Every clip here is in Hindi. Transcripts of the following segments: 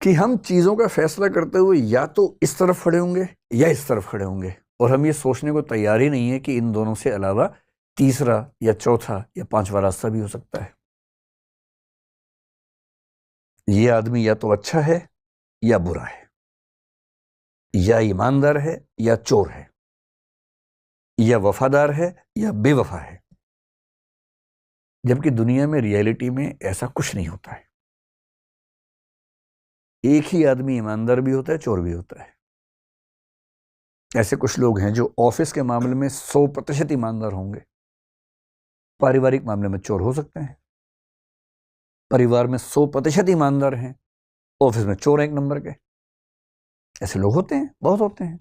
कि हम चीजों का फैसला करते हुए या तो इस तरफ खड़े होंगे या इस तरफ खड़े होंगे, और हम ये सोचने को तैयार ही नहीं है कि इन दोनों से अलावा तीसरा या चौथा या पांचवा रास्ता भी हो सकता है। ये आदमी या तो अच्छा है या बुरा है, या ईमानदार है या चोर है, या वफादार है या बेवफा है। जबकि दुनिया में, रियलिटी में ऐसा कुछ नहीं होता है। एक ही आदमी ईमानदार भी होता है, चोर भी होता है। ऐसे कुछ लोग हैं जो ऑफिस के मामले में 100% ईमानदार होंगे, पारिवारिक मामले में चोर हो सकते हैं। परिवार में 100% ईमानदार हैं, ऑफिस में चोर एक नंबर के। ऐसे लोग होते हैं, बहुत होते हैं।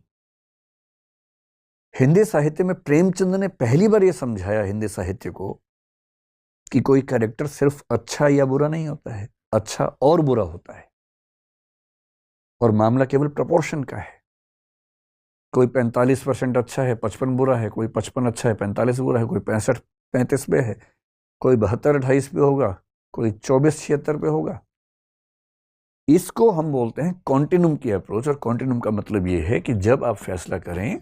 हिंदी साहित्य में प्रेमचंद ने पहली बार यह समझाया हिंदी साहित्य को कि कोई कैरेक्टर सिर्फ अच्छा या बुरा नहीं होता है, अच्छा और बुरा होता है, और मामला केवल प्रपोर्शन का है। कोई 45% अच्छा है, 55 बुरा है, कोई 55 अच्छा है, 45 बुरा है, कोई 65-35 पे है, कोई 72-28 पे होगा, कोई 24-76 पे होगा। इसको हम बोलते हैं कॉन्टिन्यूम की अप्रोच। और कॉन्टिन्यूम का मतलब यह है कि जब आप फैसला करें,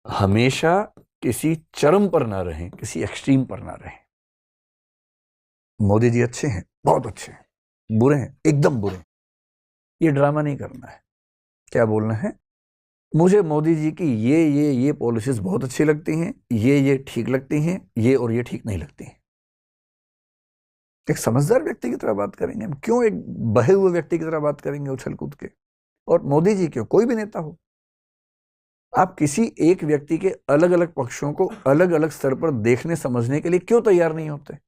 हमेशा किसी चरम पर ना रहें, किसी एक्सट्रीम पर ना रहें। मोदी जी अच्छे हैं, बहुत अच्छे हैं, बुरे हैं, एकदम बुरे हैं, ये ड्रामा नहीं करना है। क्या बोलना है? मुझे मोदी जी की ये पॉलिसीज बहुत अच्छी लगती हैं, ये ठीक लगती हैं, ये और ये ठीक नहीं लगती हैं। एक समझदार व्यक्ति की तरह बात करेंगे हम, क्यों एक बहे हुए व्यक्ति की तरह बात करेंगे उछल कूद के? और मोदी जी क्यों, कोई भी नेता हो, आप किसी एक व्यक्ति के अलग अलग पक्षों को अलग अलग स्तर पर देखने समझने के लिए क्यों तैयार नहीं होते?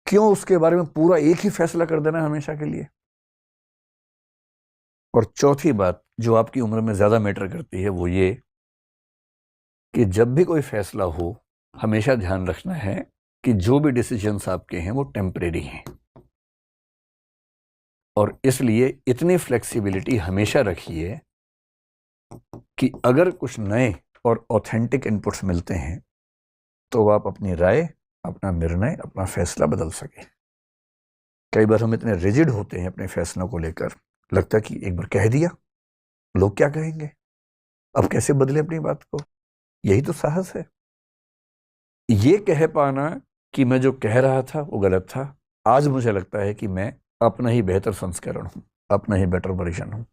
क्यों उसके बारे में पूरा एक ही फैसला कर देना हमेशा के लिए? और चौथी बात जो आपकी उम्र में ज्यादा मैटर करती है, वो ये कि जब भी कोई फैसला हो, हमेशा ध्यान रखना है कि जो भी डिसीजंस आपके हैं वो टेम्परेरी हैं, और इसलिए इतनी फ्लेक्सिबिलिटी हमेशा रखिए कि अगर कुछ नए और ऑथेंटिक इनपुट्स मिलते हैं तो आप अपनी राय, अपना निर्णय, अपना फैसला बदल सके। कई बार हम इतने रिजिड होते हैं अपने फैसलों को लेकर, लगता है कि एक बार कह दिया, लोग क्या कहेंगे, अब कैसे बदले अपनी बात को। यही तो साहस है, ये कह पाना कि मैं जो कह रहा था वो गलत था। आज मुझे लगता है कि मैं अपना ही बेहतर संस्करण हूं, अपना ही बेटर वर्जन हूं।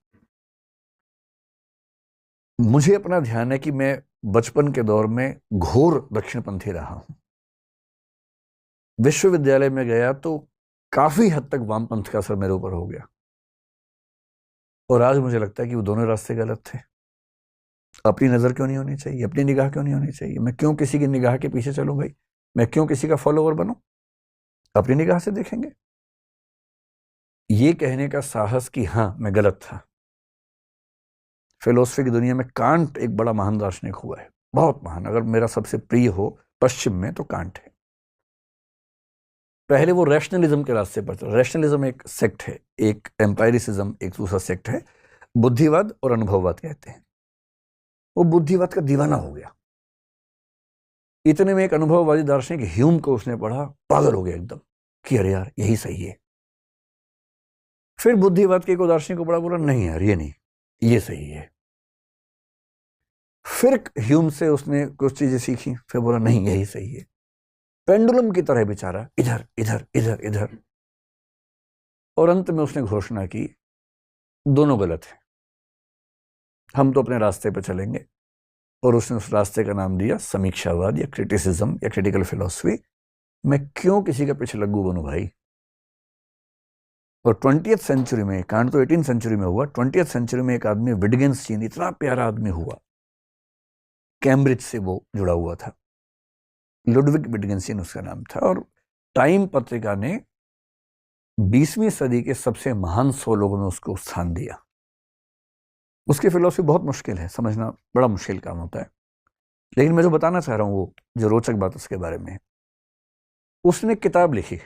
मुझे अपना ध्यान है कि मैं बचपन के दौर में घोर दक्षिणपंथी रहा हूं। विश्वविद्यालय में गया तो काफी हद तक वामपंथ का असर मेरे ऊपर हो गया, और आज मुझे लगता है कि वो दोनों रास्ते गलत थे। अपनी नजर क्यों नहीं होनी चाहिए, अपनी निगाह क्यों नहीं होनी चाहिए? मैं क्यों किसी की निगाह के पीछे चलूं भाई? मैं क्यों किसी का फॉलोवर बनूं? अपनी निगाह से देखेंगे। ये कहने का साहस कि हां मैं गलत था। फिलोसफी की दुनिया में कांट एक बड़ा महान दार्शनिक हुआ है, बहुत महान। अगर मेरा सबसे प्रिय हो पश्चिम में तो कांट है। पहले वो रैशनलिज्म के रास्ते पर था। रैशनलिज्म एक सेक्ट है, एक एम्पायरिसिज्म एक दूसरा सेक्ट है, बुद्धिवाद और अनुभववाद कहते हैं। वो बुद्धिवाद का दीवाना हो गया। इतने में एक अनुभववादी दार्शनिक ह्यूम को उसने पढ़ा, पागल हो गया एकदम कि अरे यार यही सही है। फिर बुद्धिवाद के एक दार्शनिक को पढ़ा, बोला नहीं यार ये नहीं, ये सही है। फिर ह्यूम से उसने कुछ चीजें सीखी, फिर बोला नहीं यही सही है। पेंडुलम की तरह बेचारा इधर इधर इधर इधर, और अंत में उसने घोषणा की दोनों गलत है, हम तो अपने रास्ते पर चलेंगे। और उसने उस रास्ते का नाम दिया समीक्षावाद या क्रिटिसिज्म या क्रिटिकल फिलॉसफी। मैं क्यों किसी का पीछे लग्गू बनूं भाई? और 20th सेंचुरी में, कांट तो 18th सेंचुरी में हुआ, 20th सेंचुरी में एक आदमी विटगेन्स्टीन, इतना प्यारा आदमी हुआ, कैम्ब्रिज से वो जुड़ा हुआ था, लुडविग विटगेन्स्टीन उसका नाम था। और टाइम पत्रिका ने 20वीं सदी के सबसे महान 100 लोगों में उसको स्थान दिया। उसकी फिलॉसफी बहुत मुश्किल है, समझना बड़ा मुश्किल काम होता है, लेकिन मैं जो बताना चाह रहा हूं वो जो रोचक बात उसके बारे में, उसने किताब लिखी,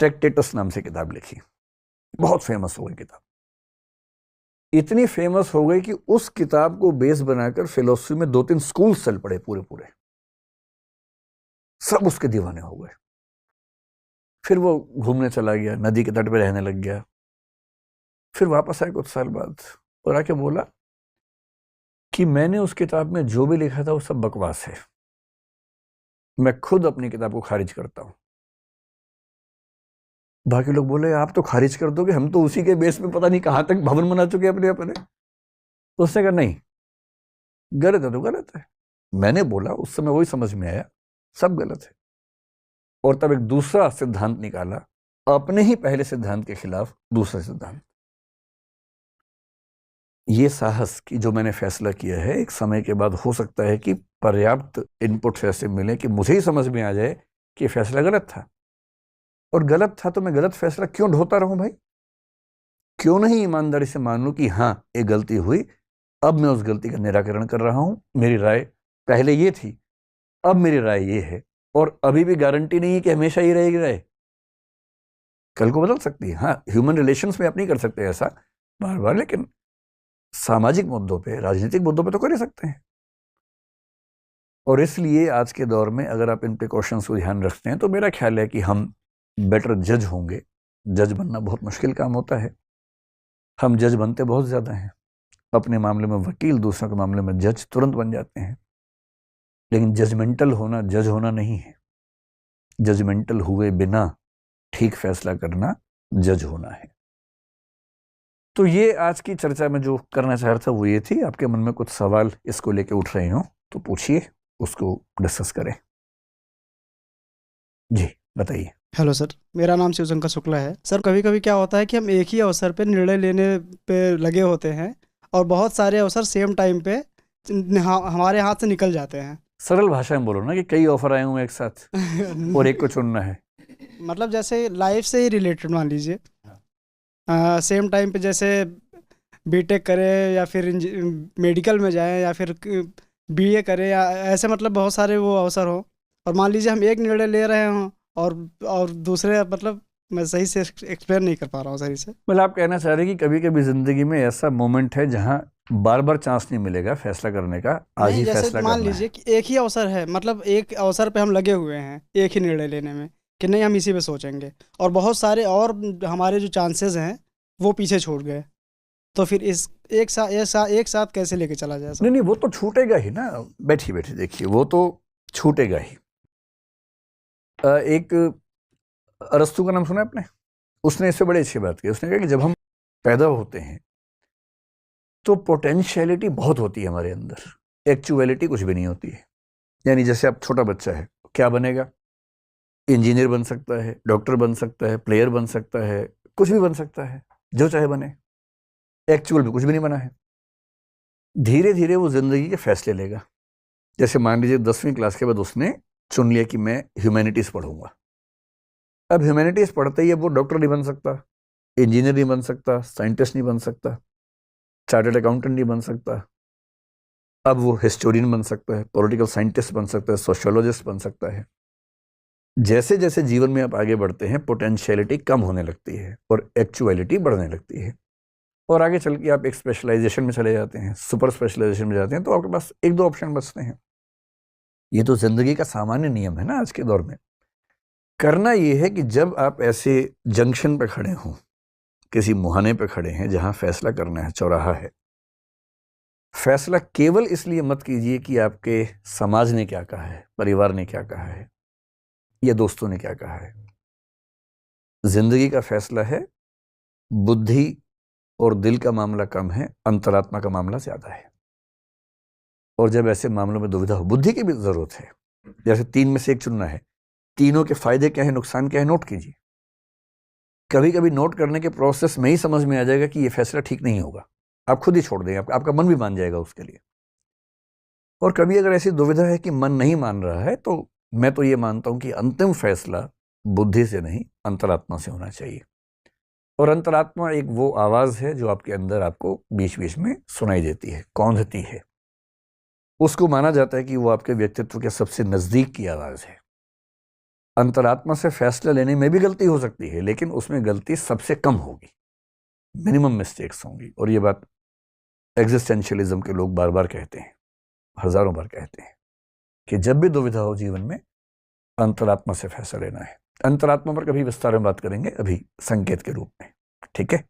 ट्रैक्टेटस नाम से किताब लिखी, बहुत फेमस हो गई किताब। इतनी फेमस हो गई कि उस किताब को बेस बनाकर फिलॉसफी में 2-3 स्कूल चल पड़े, पूरे पूरे सब उसके दीवाने हो गए। फिर वो घूमने चला गया, नदी के तट पे रहने लग गया, फिर वापस आए कुछ साल बाद और आके बोला कि मैंने उस किताब में जो भी लिखा था वो सब बकवास है, मैं खुद अपनी किताब को खारिज करता हूं। बाकी लोग बोले आप तो खारिज कर दोगे, हम तो उसी के बेस पे पता नहीं कहां तक भवन बना चुके अपने अपने। तो उसने कहा नहीं, गलत है तो गलत है। मैंने बोला, उस समय वही समझ में आया सब गलत है। और तब एक दूसरा सिद्धांत निकाला, अपने ही पहले सिद्धांत के खिलाफ दूसरा सिद्धांत। ये साहस कि जो मैंने फैसला किया है, एक समय के बाद हो सकता है कि पर्याप्त इनपुट्स ऐसे मिले कि मुझे ही समझ में आ जाए कि फैसला गलत था। और गलत था तो मैं गलत फैसला क्यों ढोता रहूं भाई? क्यों नहीं ईमानदारी से मान लूं कि हाँ एक गलती हुई, अब मैं उस गलती का निराकरण कर रहा हूं। मेरी राय पहले ये थी, अब मेरी राय ये है। और अभी भी गारंटी नहीं है कि हमेशा ही रहेगी राय, कल को बदल सकती है। हाँ, ह्यूमन रिलेशंस में आप नहीं कर सकते ऐसा बार बार, लेकिन सामाजिक मुद्दों पे, राजनीतिक मुद्दों पे तो कर ही सकते हैं। और इसलिए आज के दौर में अगर आप इन प्रिकॉशंस को ध्यान रखते हैं तो मेरा ख्याल है कि हम बेटर जज होंगे। जज बनना बहुत मुश्किल काम होता है, हम जज बनते बहुत ज़्यादा हैं। अपने मामले में वकील, दूसरों के मामले में जज तुरंत बन जाते हैं। लेकिन जजमेंटल होना जज होना नहीं है, जजमेंटल हुए बिना ठीक फैसला करना जज होना है। तो ये आज की चर्चा में जो करना चाह रहा था वो ये थी। आपके मन में कुछ सवाल इसको लेके उठ रहे हो तो पूछिए, उसको डिस्कस करें। जी बताइए। हेलो सर, मेरा नाम शिवशंकर शुक्ला है। सर, कभी कभी क्या होता है कि हम एक ही अवसर पे निर्णय लेने पे लगे होते हैं और बहुत सारे अवसर सेम टाइम पे हमारे हाथ से निकल जाते हैं। सरल भाषा में बोलो ना कि कई ऑफर आए हुए एक साथ और एक को चुनना है। मतलब जैसे लाइफ से ही रिलेटेड मान लीजिए, सेम टाइम पे जैसे बीटेक करें या फिर मेडिकल में जाएं या फिर बीए करें या ऐसे, मतलब बहुत सारे वो अवसर हो। और मान लीजिए हम एक निर्णय ले रहे हों और दूसरे, मतलब मैं सही से एक्सप्लेन नहीं कर पा रहा हूँ सही से। मतलब आप कहना चाह रहे हैं कि कभी कभी जिंदगी में ऐसा मोमेंट है जहां बार बार चांस नहीं मिलेगा फैसला करने का, आज नहीं, ही जैसे फैसला मान करना है। लीजिए कि एक ही अवसर है, मतलब एक अवसर पे हम लगे हुए हैं एक ही निर्णय लेने में कि नहीं हम इसी पे सोचेंगे, और बहुत सारे और हमारे जो चांसेस हैं वो पीछे छूट गए। तो फिर इस एक साथ कैसे लेके चला जाए नहीं सब? नहीं, वो तो छूटेगा ही ना। बैठिए बैठिए, देखिए वो तो छूटेगा ही। एक अरस्तु का नाम सुना है आपने? उसने इससे बड़ी अच्छी बात की। उसने कहा कि जब हम पैदा होते हैं तो पोटेंशियलिटी बहुत होती है हमारे अंदर, एक्चुअलिटी कुछ भी नहीं होती है। यानी जैसे आप छोटा बच्चा है, क्या बनेगा? इंजीनियर बन सकता है, डॉक्टर बन सकता है, प्लेयर बन सकता है, कुछ भी बन सकता है, जो चाहे बने। एक्चुअल में कुछ भी नहीं बना है। धीरे धीरे वो जिंदगी के फैसले लेगा। जैसे मान लीजिए 10वीं क्लास के बाद उसने चुन लिया कि मैं ह्यूमैनिटीज पढ़ूंगा। अब ह्यूमैनिटीज पढ़ते ही अब वो डॉक्टर नहीं बन सकता, इंजीनियर नहीं बन सकता, साइंटिस्ट नहीं बन सकता, चार्टर्ड अकाउंटेंट नहीं बन सकता। अब वो हिस्टोरियन बन सकता है, पॉलिटिकल साइंटिस्ट बन सकता है, सोशियोलॉजिस्ट बन सकता है। जैसे जैसे जीवन में आप आगे बढ़ते हैं पोटेंशियलिटी कम होने लगती है और एक्चुअलिटी बढ़ने लगती है। और आगे चल के आप एक स्पेशलाइजेशन में चले जाते हैं, सुपर स्पेशलाइजेशन में जाते हैं, तो आपके पास एक दो ऑप्शन बचते हैं। ये तो जिंदगी का सामान्य नियम है ना आज के दौर में। करना ये है कि जब आप ऐसे जंक्शन पे खड़े हों, किसी मुहाने पे खड़े हैं जहां फैसला करना है, चौराहा है, फैसला केवल इसलिए मत कीजिए कि आपके समाज ने क्या कहा है, परिवार ने क्या कहा है, या दोस्तों ने क्या कहा है। जिंदगी का फैसला है, बुद्धि और दिल का मामला कम है, अंतरात्मा का मामला ज्यादा है। और जब ऐसे मामलों में दुविधा हो, बुद्धि की भी जरूरत है। जैसे 3 में से एक चुनना है, तीनों के फायदे क्या है, नुकसान क्या है, नोट कीजिए। कभी कभी नोट करने के प्रोसेस में ही समझ में आ जाएगा कि ये फैसला ठीक नहीं होगा, आप खुद ही छोड़ देंगे, आपका मन भी मान जाएगा उसके लिए। और कभी अगर ऐसी दुविधा है कि मन नहीं मान रहा है, तो मैं तो ये मानता हूं कि अंतिम फैसला बुद्धि से नहीं, अंतरात्मा से होना चाहिए। और अंतरात्मा एक वो आवाज है जो आपके अंदर आपको बीच बीच में सुनाई देती है, कौंधती है। उसको माना जाता है कि वो आपके व्यक्तित्व के सबसे नजदीक की आवाज है। अंतरात्मा से फैसला लेने में भी गलती हो सकती है, लेकिन उसमें गलती सबसे कम होगी, मिनिमम मिस्टेक्स होंगी। और ये बात एग्जिस्टेंशियलिज्म के लोग बार बार कहते हैं, हजारों बार कहते हैं कि जब भी दुविधा हो जीवन में, अंतरात्मा से फैसला लेना है। अंतरात्मा पर कभी विस्तार में बात करेंगे, अभी संकेत के रूप में। ठीक है।